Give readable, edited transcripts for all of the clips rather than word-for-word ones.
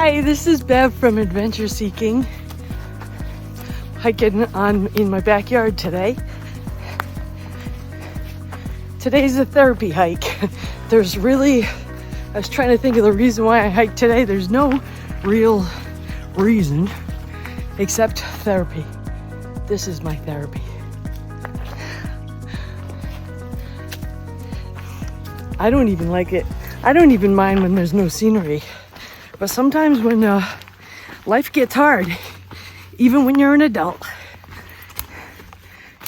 Hi, this is Bev from Adventure Seeking. Hiking in my backyard today. Today's a therapy hike. I was trying to think of the reason why I hiked today. There's no real reason except therapy. This is my therapy. I don't even like it. I don't even mind when there's no scenery. But sometimes when life gets hard, even when you're an adult,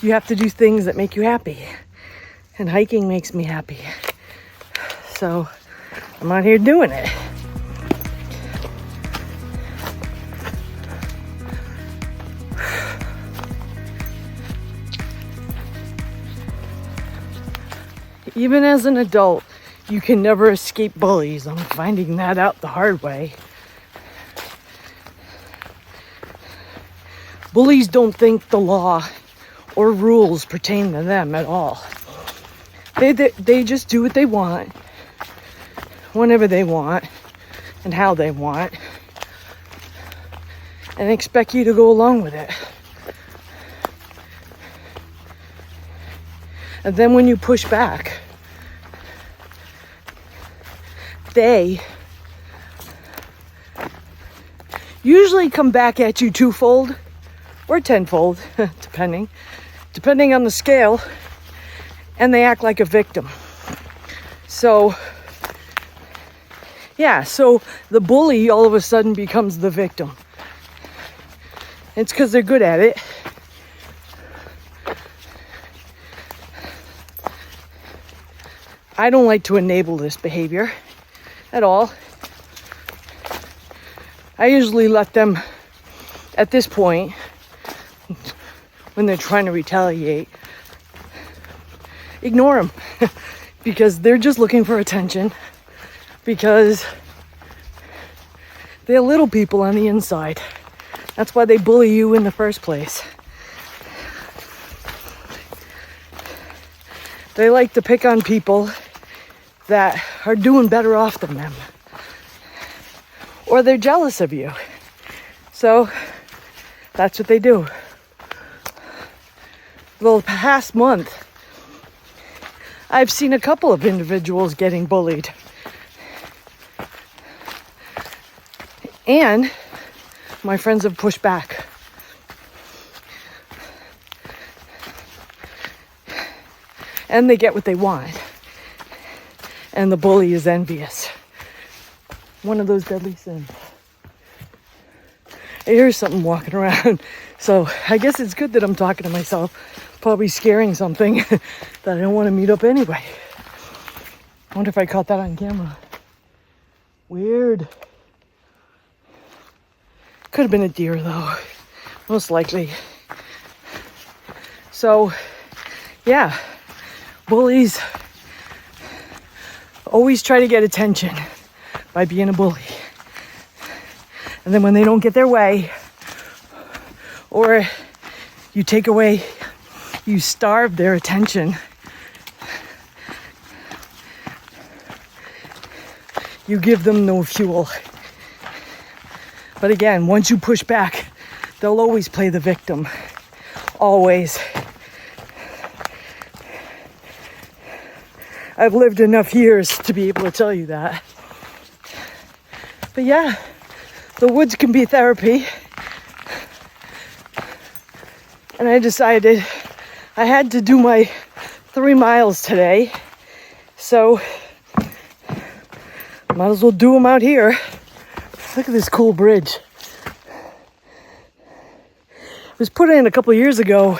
you have to do things that make you happy. And hiking makes me happy. So I'm out here doing it. Even as an adult, you can never escape bullies. I'm finding that out the hard way. Bullies don't think the law or rules pertain to them at all. They just do what they want, whenever they want, and how they want, and expect you to go along with it. And then when you push back, they usually come back at you twofold or tenfold, depending on the scale, and they act like a victim. So the bully all of a sudden becomes the victim. It's because they're good at it. I don't like to enable this behavior at all. I usually let them, at this point, when they're trying to retaliate, ignore them because they're just looking for attention, because they're little people on the inside. That's why they bully you in the first place. They like to pick on people that are doing better off than them, or they're jealous of you. So that's what they do. The past month, I've seen a couple of individuals getting bullied. And my friends have pushed back. And they get what they want. And the bully is envious. One of those deadly sins. I hear something walking around. So I guess it's good that I'm talking to myself. Probably scaring something that I don't want to meet up anyway. I wonder if I caught that on camera. Weird. Could have been a deer though. Most likely. So, yeah. Bullies always try to get attention by being a bully. And then when they don't get their way, or you starve their attention, you give them no fuel. But again, once you push back, they'll always play the victim. Always. I've lived enough years to be able to tell you that. But yeah, the woods can be therapy. And I decided I had to do my 3 miles today. So might as well do them out here. Look at this cool bridge. It was put in a couple of years ago.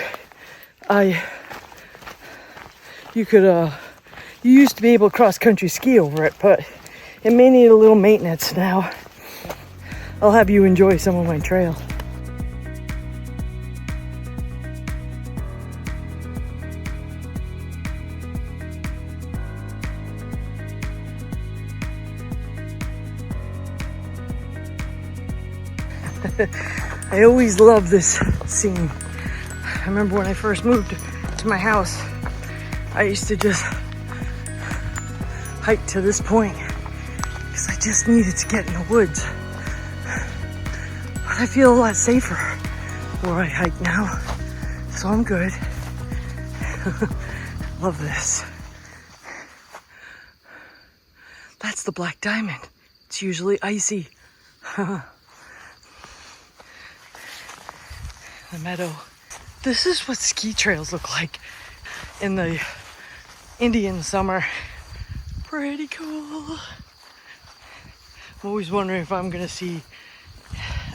You used to be able to cross-country ski over it, but it may need a little maintenance now. I'll have you enjoy some of my trail. I always love this scene. I remember when I first moved to my house, I used to just hike to this point because I just needed to get in the woods. I feel a lot safer where I hike now, so I'm good. Love this. That's the black diamond. It's usually icy. The meadow. This is what ski trails look like in the Indian summer. Pretty cool. I'm always wondering if I'm gonna see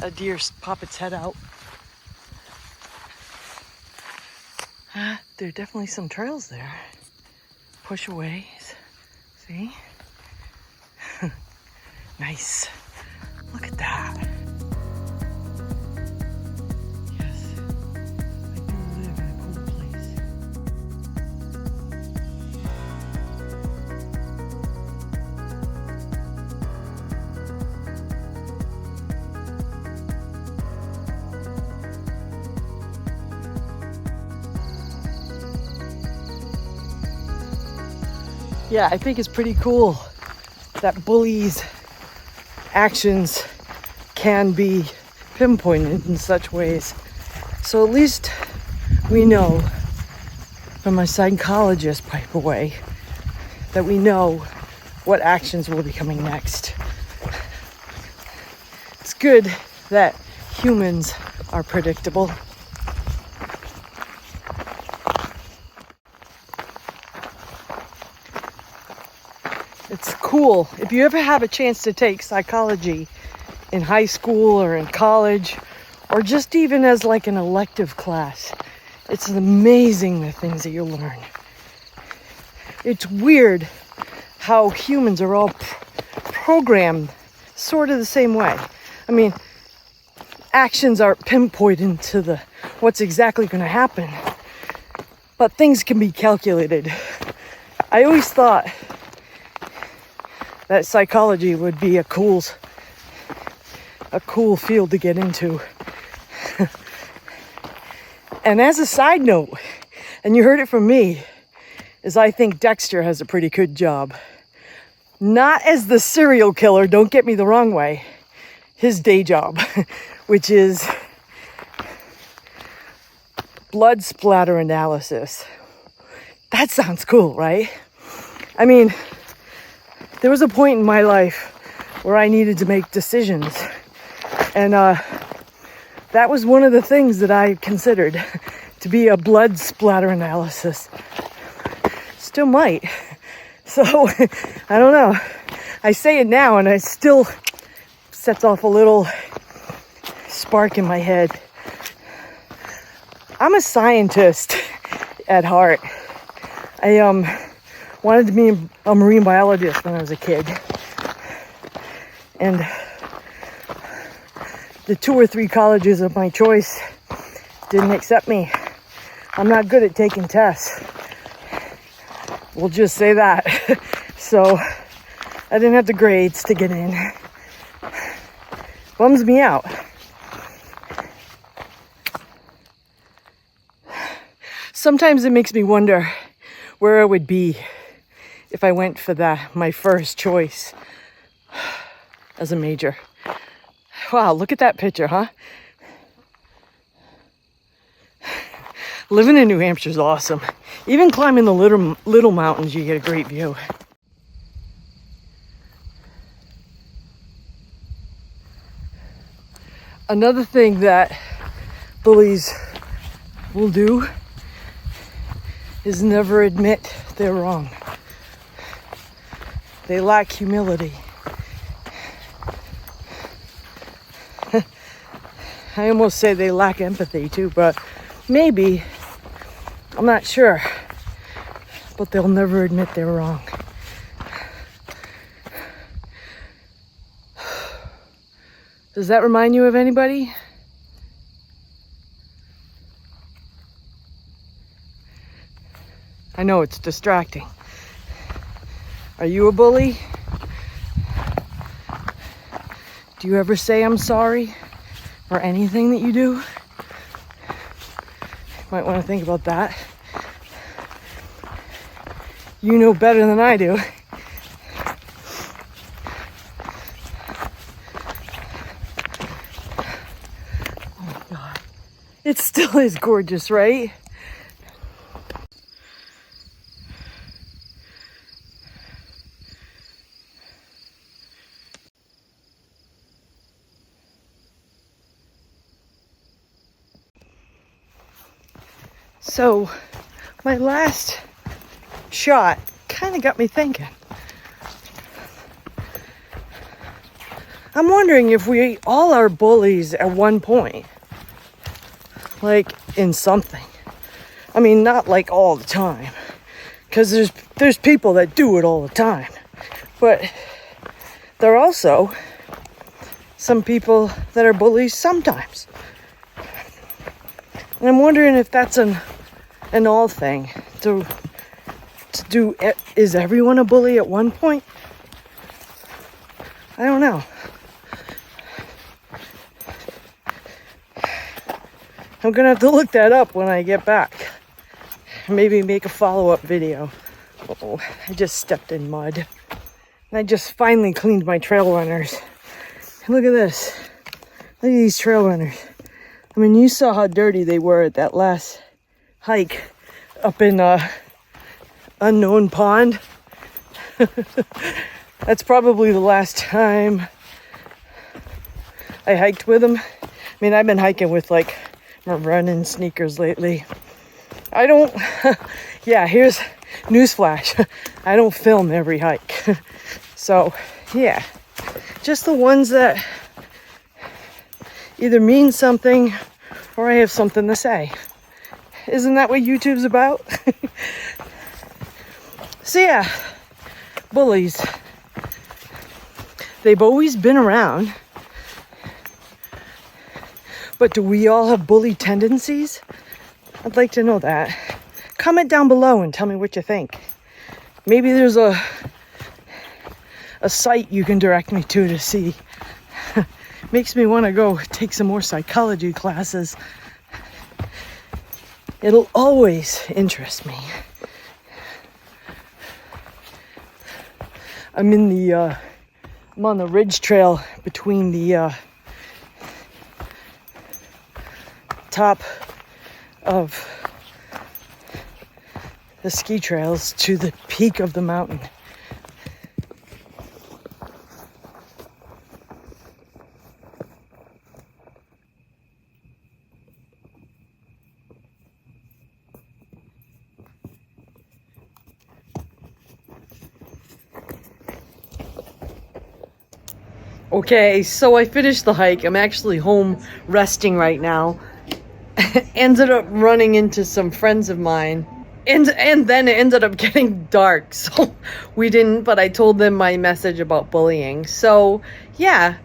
a deer pop its head out. There are definitely some trails there. Pushaways. See? Nice. Look at that. Yes, I do live in a cool place. Yeah, I think it's pretty cool that bullies' actions can be pinpointed in such ways. So at least we know from a psychologist type of way that we know what actions will be coming next. It's good that humans are predictable. It's cool. If you ever have a chance to take psychology in high school or in college, or just even as like an elective class, it's amazing the things that you'll learn. It's weird how humans are all programmed sort of the same way. I mean, actions are pinpointed to what's exactly going to happen, but things can be calculated. I always thought that psychology would be a cool field to get into. And as a side note, and you heard it from me, is I think Dexter has a pretty good job. Not as the serial killer, don't get me the wrong way. His day job, which is blood splatter analysis. That sounds cool, right? I mean, there was a point in my life where I needed to make decisions. And that was one of the things that I considered to be a blood splatter analysis. Still might. So, I don't know. I say it now and it still sets off a little spark in my head. I'm a scientist at heart. I wanted to be a marine biologist when I was a kid. And the 2 or 3 colleges of my choice didn't accept me. I'm not good at taking tests. We'll just say that. So I didn't have the grades to get in. Bums me out. Sometimes it makes me wonder where I would be if I went for my first choice as a major. Wow, look at that picture, huh? Living in New Hampshire is awesome. Even climbing the little mountains, you get a great view. Another thing that bullies will do is never admit they're wrong. They lack humility. I almost say they lack empathy too, but maybe, I'm not sure. But they'll never admit they're wrong. Does that remind you of anybody? I know it's distracting. Are you a bully? Do you ever say I'm sorry for anything that you do? Might want to think about that. You know better than I do. It still is gorgeous, right? So, my last shot kind of got me thinking. I'm wondering if we all are bullies at one point. Like, in something. I mean, not like all the time. Because there's people that do it all the time. But there are also some people that are bullies sometimes. And I'm wondering if that's an all thing. Is everyone a bully at one point? I don't know. I'm gonna have to look that up when I get back. Maybe make a follow-up video. Oh, I just stepped in mud. And I just finally cleaned my trail runners. And look at this. Look at these trail runners. I mean, you saw how dirty they were at that last hike up in Unknown Pond. That's probably the last time I hiked with them. I mean, I've been hiking with like my running sneakers lately. I don't, yeah, here's newsflash. I don't film every hike. So, yeah, just the ones that either mean something or I have something to say. Isn't that what YouTube's about? So yeah, bullies. They've always been around. But do we all have bully tendencies? I'd like to know that. Comment down below and tell me what you think. Maybe there's a site you can direct me to see. Makes me want to go take some more psychology classes. It'll always interest me. I'm on the ridge trail between the top of the ski trails to the peak of the mountain. Okay, so I finished the hike. I'm actually home resting right now. Ended up running into some friends of mine. And then it ended up getting dark. So we didn't, but I told them my message about bullying. So yeah,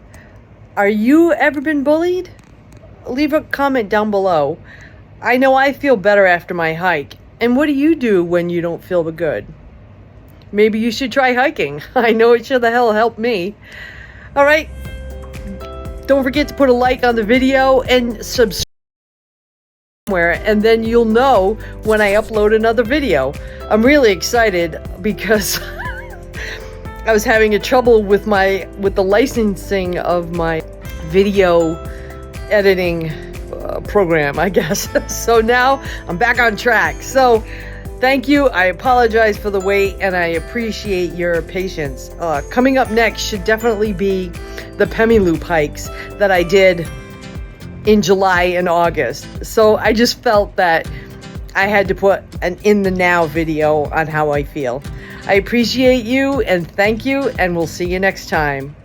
are you ever been bullied? Leave a comment down below. I know I feel better after my hike. And what do you do when you don't feel good? Maybe you should try hiking. I know it sure the hell helped me. All right, don't forget to put a like on the video and subscribe somewhere, and then you'll know when I upload another video. I'm really excited because I was having a trouble with the licensing of my video editing program, I guess. So now I'm back on track. So thank you. I apologize for the wait, and I appreciate your patience. Coming up next should definitely be the Pemiloop hikes that I did in July and August. So I just felt that I had to put an in the now video on how I feel. I appreciate you and thank you, and we'll see you next time.